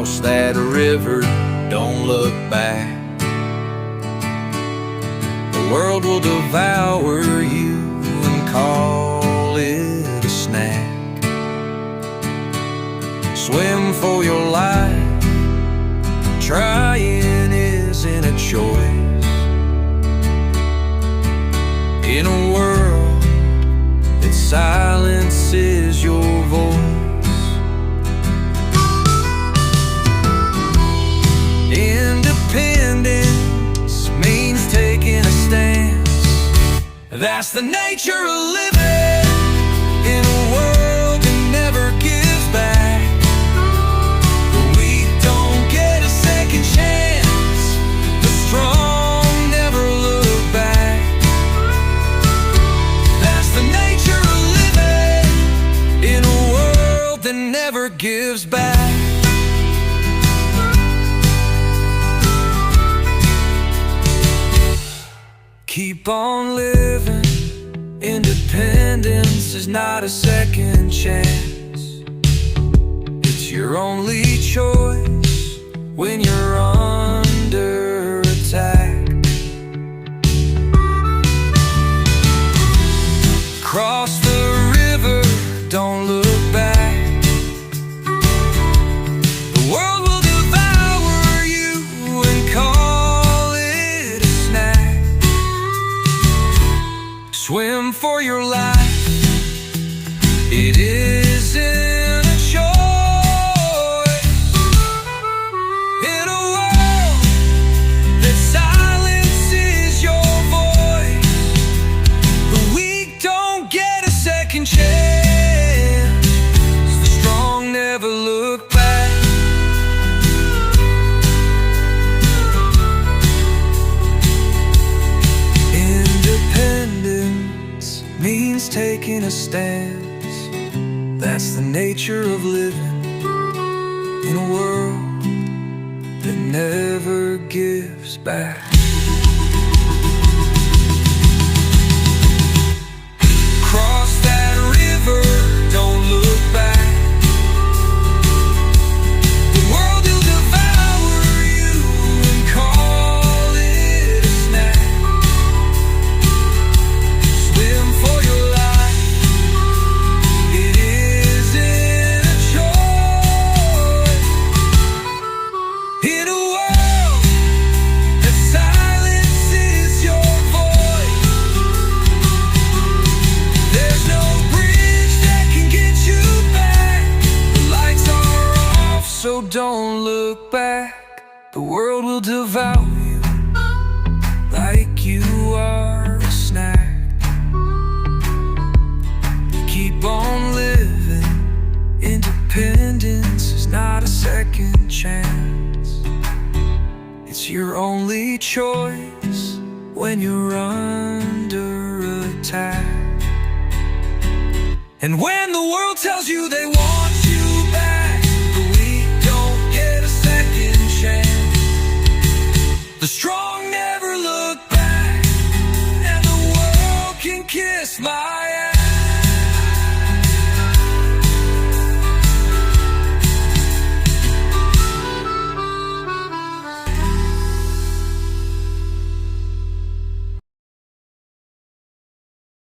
Cross that river, don't look back. The world will devour you and call it a snack. Swim for your life, trying isn't a choice. In a world that silences your voice, independence means taking a stance. That's the nature of living in a world that never gives back. The weak don't get a second chance. The strong never look back. That's the nature of living in a world that never gives back. Keep on living. Independence is not a second chance. It's your only choice when you're under attack. Cross the river, don't look back. The world will devour you and call it a snack. Swim for your life, it isn't a choice. In a world that silences your voice, the weak don't get a second chance. The strong never look back. Independence means taking a stance. That's the nature of living in a world that never gives back. Cross that river, don't look back. The world will devour you and call it a snack. Swim for your life, it isn't a choice. In a world that silences your voice, there's no bridge that can get you back. The lights are off, so don't look back. The world will devour you like you are a snack. Keep on living. Independence is not a second chance. It's your only choice when you're under attack. And when the world tells you they want you back, the weak don't get a second chance. The strong never look back, and the world can kiss my